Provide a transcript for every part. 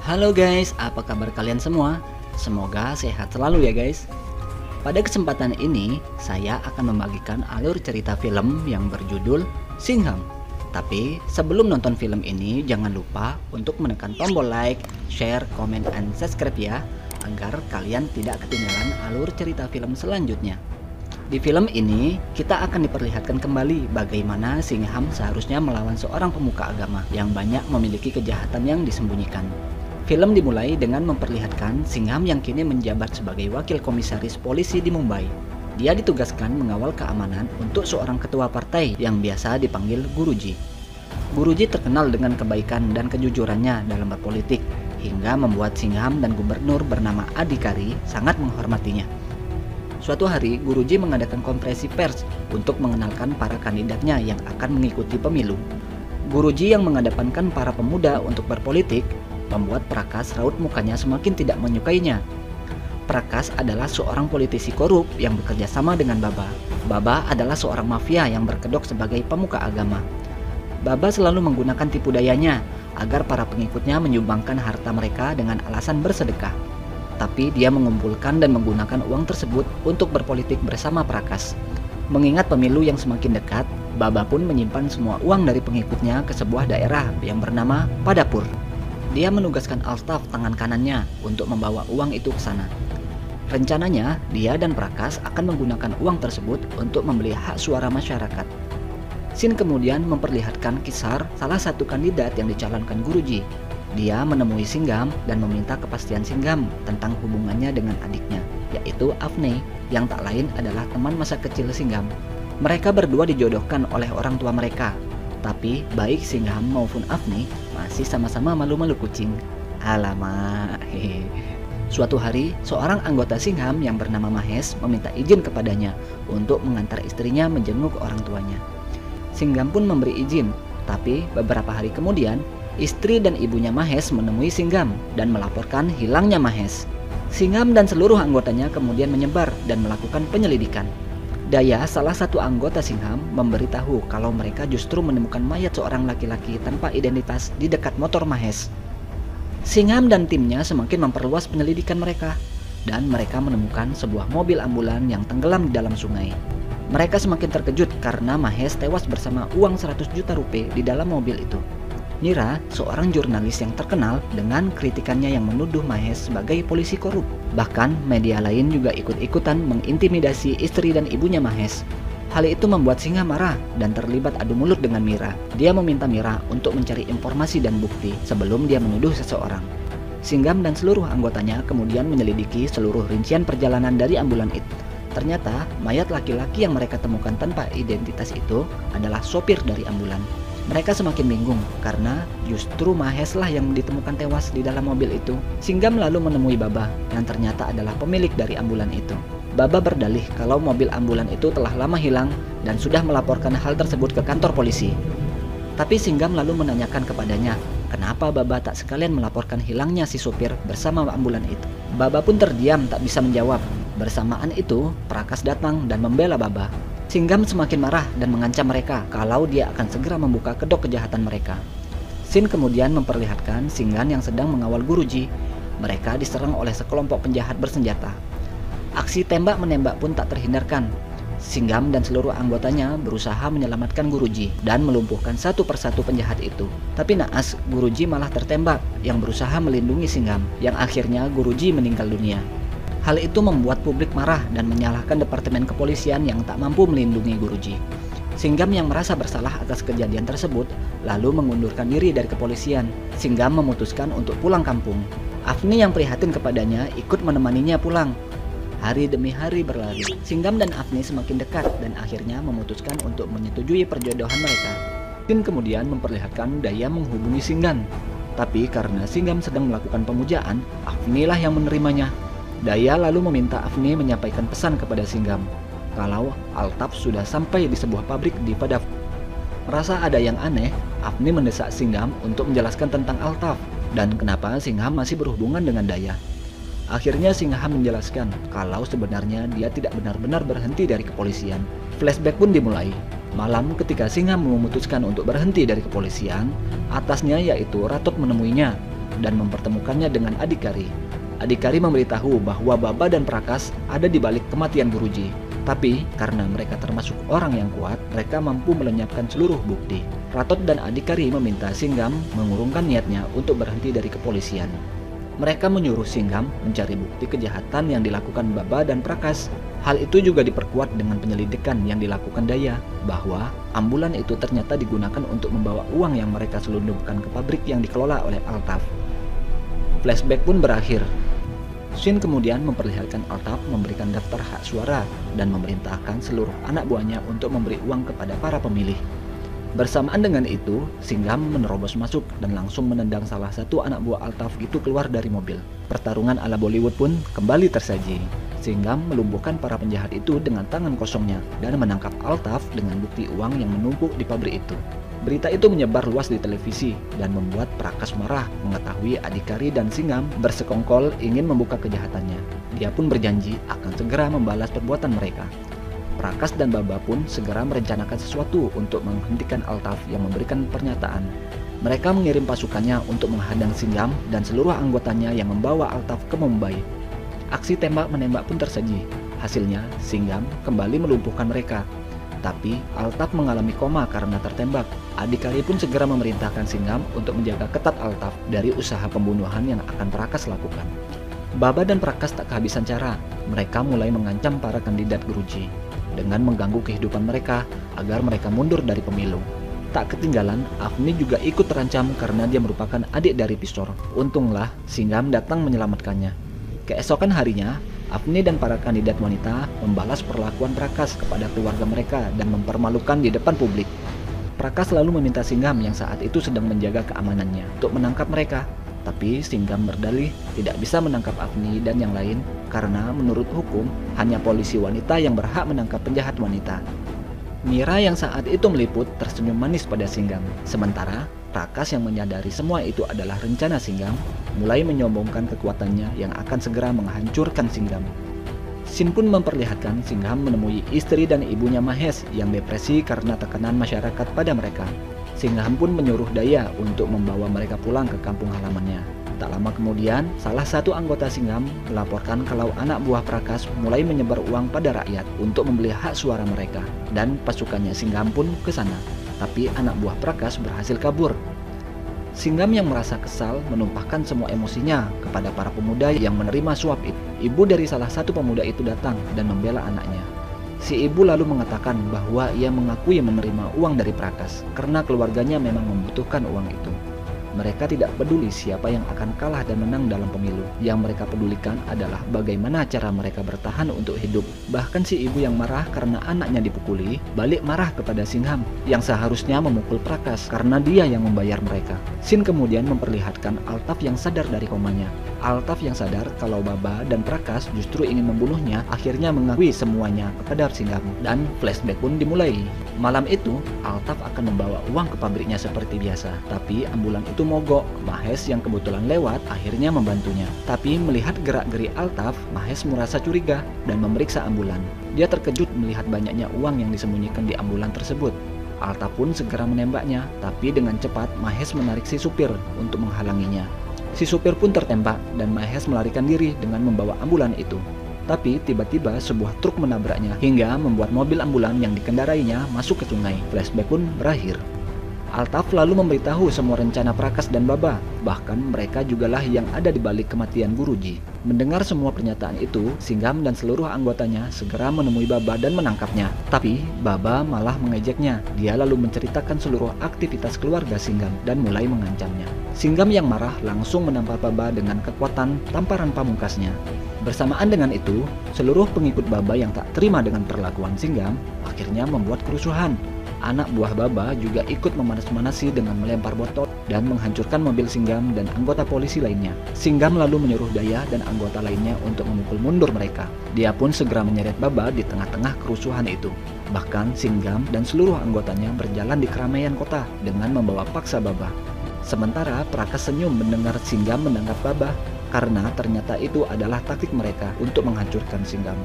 Halo guys, apa kabar kalian semua? Semoga sehat selalu ya guys. Pada kesempatan ini, saya akan membagikan alur cerita film yang berjudul Singham. Tapi sebelum nonton film ini, jangan lupa untuk menekan tombol like, share, comment, and subscribe ya, agar kalian tidak ketinggalan alur cerita film selanjutnya. Di film ini, kita akan diperlihatkan kembali bagaimana Singham seharusnya melawan seorang pemuka agama yang banyak memiliki kejahatan yang disembunyikan. Film dimulai dengan memperlihatkan Singham yang kini menjabat sebagai wakil komisaris polisi di Mumbai. Dia ditugaskan mengawal keamanan untuk seorang ketua partai yang biasa dipanggil Guruji. Guruji terkenal dengan kebaikan dan kejujurannya dalam berpolitik, hingga membuat Singham dan gubernur bernama Adhikari sangat menghormatinya. Suatu hari, Guruji mengadakan konferensi pers untuk mengenalkan para kandidatnya yang akan mengikuti pemilu. Guruji yang mengedepankan para pemuda untuk berpolitik membuat Prakas raut mukanya semakin tidak menyukainya. Prakas adalah seorang politisi korup yang bekerja sama dengan Baba. Baba adalah seorang mafia yang berkedok sebagai pemuka agama. Baba selalu menggunakan tipu dayanya agar para pengikutnya menyumbangkan harta mereka dengan alasan bersedekah. Tapi dia mengumpulkan dan menggunakan uang tersebut untuk berpolitik bersama Prakas. Mengingat pemilu yang semakin dekat, Baba pun menyimpan semua uang dari pengikutnya ke sebuah daerah yang bernama Padapur. Dia menugaskan Altaf tangan kanannya untuk membawa uang itu ke sana. Rencananya, dia dan Prakas akan menggunakan uang tersebut untuk membeli hak suara masyarakat. Scene kemudian memperlihatkan kisah salah satu kandidat yang dicalonkan Guruji. Dia menemui Singham dan meminta kepastian Singham tentang hubungannya dengan adiknya, yaitu Afne, yang tak lain adalah teman masa kecil Singham. Mereka berdua dijodohkan oleh orang tua mereka. Tapi baik Singham maupun Afne masih sama-sama malu-malu kucing. Alamak. Suatu hari, seorang anggota Singham yang bernama Mahesh meminta izin kepadanya untuk mengantar istrinya menjenguk orang tuanya. Singham pun memberi izin, tapi beberapa hari kemudian, istri dan ibunya Mahesh menemui Singham dan melaporkan hilangnya Mahesh. Singham dan seluruh anggotanya kemudian menyebar dan melakukan penyelidikan. Daya, salah satu anggota Singham, memberitahu kalau mereka justru menemukan mayat seorang laki-laki tanpa identitas di dekat motor Mahesh. Singham dan timnya semakin memperluas penyelidikan mereka, dan mereka menemukan sebuah mobil ambulan yang tenggelam di dalam sungai. Mereka semakin terkejut karena Mahesh tewas bersama uang 100 juta rupiah di dalam mobil itu. Nira, seorang jurnalis yang terkenal dengan kritikannya yang menuduh Mahesh sebagai polisi korup. Bahkan media lain juga ikut-ikutan mengintimidasi istri dan ibunya Mahesh. Hal itu membuat Singham marah dan terlibat adu mulut dengan Mira. Dia meminta Mira untuk mencari informasi dan bukti sebelum dia menuduh seseorang. Singham dan seluruh anggotanya kemudian menyelidiki seluruh rincian perjalanan dari ambulan itu. Ternyata mayat laki-laki yang mereka temukan tanpa identitas itu adalah sopir dari ambulan. Mereka semakin bingung karena justru Mahesh lah yang ditemukan tewas di dalam mobil itu. Singham lalu menemui Baba yang ternyata adalah pemilik dari ambulan itu. Baba berdalih kalau mobil ambulan itu telah lama hilang dan sudah melaporkan hal tersebut ke kantor polisi. Tapi Singham lalu menanyakan kepadanya, kenapa Baba tak sekalian melaporkan hilangnya si sopir bersama ambulan itu. Baba pun terdiam tak bisa menjawab. Bersamaan itu, Prakas datang dan membela Baba. Singham semakin marah dan mengancam mereka kalau dia akan segera membuka kedok kejahatan mereka. Scene kemudian memperlihatkan Singham yang sedang mengawal Guruji. Mereka diserang oleh sekelompok penjahat bersenjata. Aksi tembak-menembak pun tak terhindarkan. Singham dan seluruh anggotanya berusaha menyelamatkan Guruji dan melumpuhkan satu persatu penjahat itu. Tapi naas, Guruji malah tertembak yang berusaha melindungi Singham, yang akhirnya Guruji meninggal dunia. Hal itu membuat publik marah dan menyalahkan Departemen Kepolisian yang tak mampu melindungi Guruji. Singham yang merasa bersalah atas kejadian tersebut lalu mengundurkan diri dari kepolisian. Singham memutuskan untuk pulang kampung. Afni yang prihatin kepadanya ikut menemaninya pulang. Hari demi hari berlalu. Singham dan Afni semakin dekat dan akhirnya memutuskan untuk menyetujui perjodohan mereka. Tin kemudian memperlihatkan Daya menghubungi Singham. Tapi karena Singham sedang melakukan pemujaan, Afni lah yang menerimanya. Daya lalu meminta Afne menyampaikan pesan kepada Singham kalau Altaf sudah sampai di sebuah pabrik di Padapur. Merasa ada yang aneh, Afne mendesak Singham untuk menjelaskan tentang Altaf dan kenapa Singham masih berhubungan dengan Daya. Akhirnya Singham menjelaskan kalau sebenarnya dia tidak benar-benar berhenti dari kepolisian. Flashback pun dimulai. Malam ketika Singham memutuskan untuk berhenti dari kepolisian, atasnya yaitu Ratok menemuinya. dan mempertemukannya dengan Adhikari. Adhikari memberitahu bahwa Baba dan Prakas ada di balik kematian Guruji. Tapi karena mereka termasuk orang yang kuat, mereka mampu melenyapkan seluruh bukti. Ratot dan Adhikari meminta Singham mengurungkan niatnya untuk berhenti dari kepolisian. Mereka menyuruh Singham mencari bukti kejahatan yang dilakukan Baba dan Prakas. Hal itu juga diperkuat dengan penyelidikan yang dilakukan Daya, bahwa ambulan itu ternyata digunakan untuk membawa uang yang mereka selundupkan ke pabrik yang dikelola oleh Altaf. Flashback pun berakhir. Shin kemudian memperlihatkan Altaf memberikan daftar hak suara dan memerintahkan seluruh anak buahnya untuk memberi uang kepada para pemilih. Bersamaan dengan itu, Singham menerobos masuk dan langsung menendang salah satu anak buah Altaf itu keluar dari mobil. Pertarungan ala Bollywood pun kembali tersaji. Singham melumpuhkan para penjahat itu dengan tangan kosongnya dan menangkap Altaf dengan bukti uang yang menumpuk di pabrik itu. Berita itu menyebar luas di televisi dan membuat Prakas marah mengetahui Adhikari dan Singham bersekongkol ingin membuka kejahatannya. Dia pun berjanji akan segera membalas perbuatan mereka. Prakas dan Baba pun segera merencanakan sesuatu untuk menghentikan Altaf yang memberikan pernyataan. Mereka mengirim pasukannya untuk menghadang Singham dan seluruh anggotanya yang membawa Altaf ke Mumbai. Aksi tembak-menembak pun tersaji. Hasilnya, Singham kembali melumpuhkan mereka. Tapi Altaf mengalami koma karena tertembak. Adhikari pun segera memerintahkan Singham untuk menjaga ketat Altaf dari usaha pembunuhan yang akan Prakas lakukan. Baba dan Prakas tak kehabisan cara. Mereka mulai mengancam para kandidat Guruji dengan mengganggu kehidupan mereka agar mereka mundur dari pemilu. Tak ketinggalan, Avni juga ikut terancam karena dia merupakan adik dari Pishor. Untunglah Singham datang menyelamatkannya. Keesokan harinya, Avni dan para kandidat wanita membalas perlakuan Prakas kepada keluarga mereka dan mempermalukan di depan publik. Prakas lalu meminta Singham yang saat itu sedang menjaga keamanannya untuk menangkap mereka. Tapi Singham berdalih tidak bisa menangkap Avni dan yang lain karena menurut hukum hanya polisi wanita yang berhak menangkap penjahat wanita. Mira yang saat itu meliput tersenyum manis pada Singham. Sementara Prakas yang menyadari semua itu adalah rencana Singham mulai menyombongkan kekuatannya yang akan segera menghancurkan Singham. Shin pun memperlihatkan Singham menemui istri dan ibunya Mahesh yang depresi karena tekanan masyarakat pada mereka. Singham pun menyuruh Daya untuk membawa mereka pulang ke kampung halamannya. Tak lama kemudian, salah satu anggota Singham melaporkan kalau anak buah Prakas mulai menyebar uang pada rakyat untuk membeli hak suara mereka. Dan pasukannya Singham pun ke sana. Tapi anak buah Prakas berhasil kabur. Singham yang merasa kesal menumpahkan semua emosinya kepada para pemuda yang menerima suap itu. Ibu dari salah satu pemuda itu datang dan membela anaknya. Si ibu lalu mengatakan bahwa ia mengakui menerima uang dari Prakas karena keluarganya memang membutuhkan uang itu. Mereka tidak peduli siapa yang akan kalah dan menang dalam pemilu. Yang mereka pedulikan adalah bagaimana cara mereka bertahan untuk hidup. Bahkan si ibu yang marah karena anaknya dipukuli, balik marah kepada Singham yang seharusnya memukul Prakas karena dia yang membayar mereka. Shin kemudian memperlihatkan Altaf yang sadar dari komanya. Altaf yang sadar kalau Baba dan Prakas justru ingin membunuhnya akhirnya mengakui semuanya kepada Singham dan flashback pun dimulai. Malam itu, Altaf akan membawa uang ke pabriknya seperti biasa. Tapi ambulan itu mogok. Mahesh yang kebetulan lewat akhirnya membantunya. Tapi melihat gerak-gerik Altaf, Mahesh merasa curiga dan memeriksa ambulan. Dia terkejut melihat banyaknya uang yang disembunyikan di ambulan tersebut. Altaf pun segera menembaknya, tapi dengan cepat Mahesh menarik si supir untuk menghalanginya. Si supir pun tertembak dan Mahesh melarikan diri dengan membawa ambulan itu. Tapi tiba-tiba sebuah truk menabraknya hingga membuat mobil ambulan yang dikendarainya masuk ke sungai. Flashback pun berakhir. Altaf lalu memberitahu semua rencana Prakas dan Baba, bahkan mereka jugalah yang ada di balik kematian Guruji. Mendengar semua pernyataan itu, Singham dan seluruh anggotanya segera menemui Baba dan menangkapnya. Tapi Baba malah mengejeknya. Dia lalu menceritakan seluruh aktivitas keluarga Singham dan mulai mengancamnya. Singham yang marah langsung menampar Baba dengan kekuatan tamparan pamungkasnya. Bersamaan dengan itu, seluruh pengikut Baba yang tak terima dengan perlakuan Singham akhirnya membuat kerusuhan. Anak buah Baba juga ikut memanas-manasi dengan melempar botol dan menghancurkan mobil Singham dan anggota polisi lainnya. Singham lalu menyuruh Daya dan anggota lainnya untuk memukul mundur mereka. Dia pun segera menyeret Baba di tengah-tengah kerusuhan itu. Bahkan Singham dan seluruh anggotanya berjalan di keramaian kota dengan membawa paksa Baba. Sementara Prakas senyum mendengar Singham menangkap Baba karena ternyata itu adalah taktik mereka untuk menghancurkan Singham.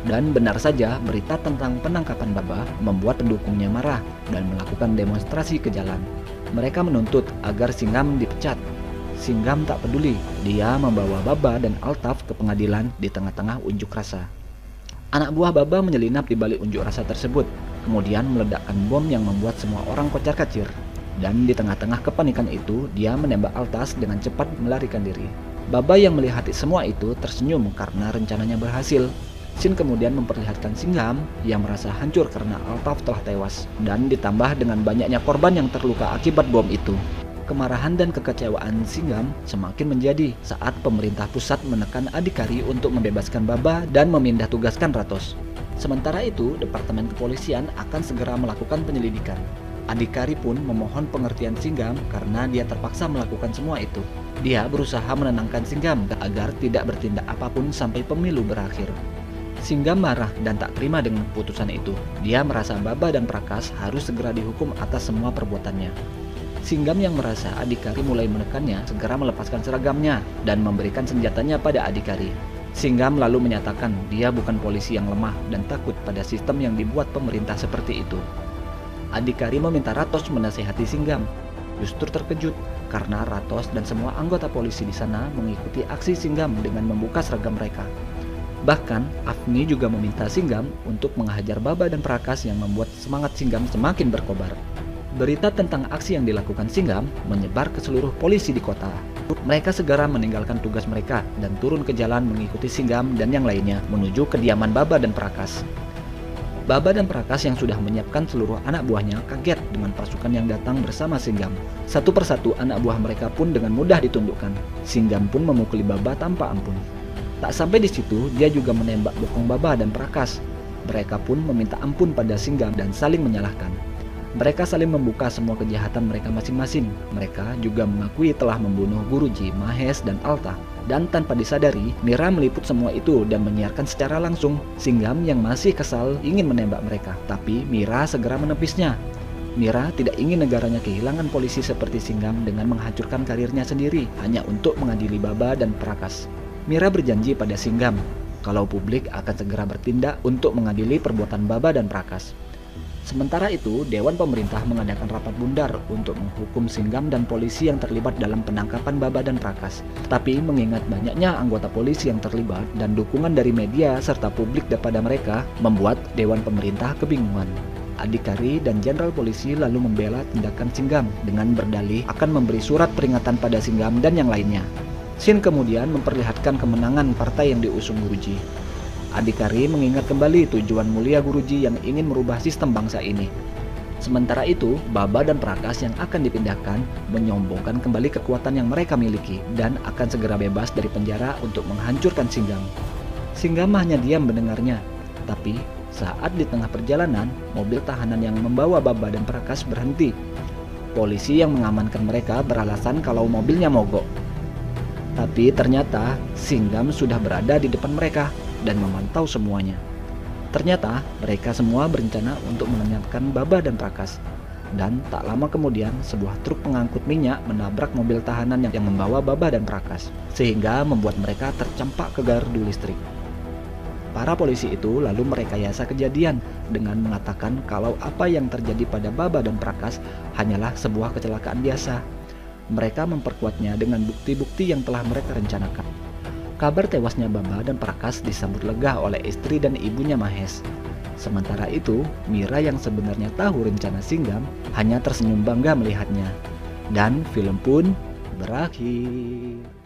Dan benar saja, berita tentang penangkapan Baba membuat pendukungnya marah dan melakukan demonstrasi ke jalan. Mereka menuntut agar Singham dipecat. Singgam tak peduli. Dia membawa Baba dan Altaf ke pengadilan di tengah-tengah unjuk rasa. Anak buah Baba menyelinap di balik unjuk rasa tersebut, kemudian meledakkan bom yang membuat semua orang kocar-kacir. Dan di tengah-tengah kepanikan itu, dia menembak Altas dengan cepat melarikan diri. Baba yang melihat semua itu tersenyum karena rencananya berhasil. Shin kemudian memperlihatkan Singham yang merasa hancur karena Altaf telah tewas, dan ditambah dengan banyaknya korban yang terluka akibat bom itu. Kemarahan dan kekecewaan Singham semakin menjadi saat pemerintah pusat menekan Adhikari untuk membebaskan Baba dan memindah tugaskan Ratos. Sementara itu, Departemen Kepolisian akan segera melakukan penyelidikan. Adhikari pun memohon pengertian Singham karena dia terpaksa melakukan semua itu. Dia berusaha menenangkan Singham agar tidak bertindak apapun sampai pemilu berakhir. Singham marah dan tak terima dengan keputusan itu. Dia merasa Baba dan Prakas harus segera dihukum atas semua perbuatannya. Singham yang merasa Adhikari mulai menekannya segera melepaskan seragamnya dan memberikan senjatanya pada Adhikari. Singham lalu menyatakan dia bukan polisi yang lemah dan takut pada sistem yang dibuat pemerintah seperti itu. Adhikari meminta Ratos menasihati Singham. Justru terkejut karena Ratos dan semua anggota polisi di sana mengikuti aksi Singham dengan membuka seragam mereka. Bahkan, Afni juga meminta Singham untuk menghajar Baba dan Prakas yang membuat semangat Singham semakin berkobar. Berita tentang aksi yang dilakukan Singham menyebar ke seluruh polisi di kota. Mereka segera meninggalkan tugas mereka dan turun ke jalan mengikuti Singham dan yang lainnya menuju kediaman Baba dan Prakas. Baba dan Prakas yang sudah menyiapkan seluruh anak buahnya kaget dengan pasukan yang datang bersama Singham. Satu persatu anak buah mereka pun dengan mudah ditundukkan. Singham pun memukuli Baba tanpa ampun. Tak sampai di situ, dia juga menembak bokong Baba dan Prakas. Mereka pun meminta ampun pada Singham dan saling menyalahkan. Mereka saling membuka semua kejahatan mereka masing-masing. Mereka juga mengakui telah membunuh Guruji, Mahes, dan Alta. Dan tanpa disadari, Mira meliput semua itu dan menyiarkan secara langsung. Singham yang masih kesal ingin menembak mereka, tapi Mira segera menepisnya. Mira tidak ingin negaranya kehilangan polisi seperti Singham dengan menghancurkan karirnya sendiri hanya untuk mengadili Baba dan Prakas. Mira berjanji pada Singham kalau publik akan segera bertindak untuk mengadili perbuatan Baba dan Prakas. Sementara itu, Dewan Pemerintah mengadakan rapat bundar untuk menghukum Singham dan polisi yang terlibat dalam penangkapan Baba dan Prakas. Tapi mengingat banyaknya anggota polisi yang terlibat dan dukungan dari media serta publik daripada mereka, membuat Dewan Pemerintah kebingungan. Adhikari dan Jenderal Polisi lalu membela tindakan Singham dengan berdalih akan memberi surat peringatan pada Singham dan yang lainnya. Shin kemudian memperlihatkan kemenangan partai yang diusung Guruji. Adhikari mengingat kembali tujuan mulia Guruji yang ingin merubah sistem bangsa ini. Sementara itu, Baba dan Prakas yang akan dipindahkan menyombongkan kembali kekuatan yang mereka miliki dan akan segera bebas dari penjara untuk menghancurkan Singham. Singham hanya diam mendengarnya, tapi saat di tengah perjalanan, mobil tahanan yang membawa Baba dan Prakas berhenti. Polisi yang mengamankan mereka beralasan kalau mobilnya mogok. Tapi ternyata Singham sudah berada di depan mereka dan memantau semuanya. Ternyata mereka semua berencana untuk melenyapkan Baba dan Prakas. Dan tak lama kemudian sebuah truk pengangkut minyak menabrak mobil tahanan yang membawa Baba dan Prakas, sehingga membuat mereka tercampak ke gardu listrik. Para polisi itu lalu merekayasa kejadian dengan mengatakan kalau apa yang terjadi pada Baba dan Prakas hanyalah sebuah kecelakaan biasa. Mereka memperkuatnya dengan bukti-bukti yang telah mereka rencanakan. Kabar tewasnya Baba dan Prakas disambut lega oleh istri dan ibunya Mahes. Sementara itu, Mira yang sebenarnya tahu rencana Singham hanya tersenyum bangga melihatnya. Dan film pun berakhir.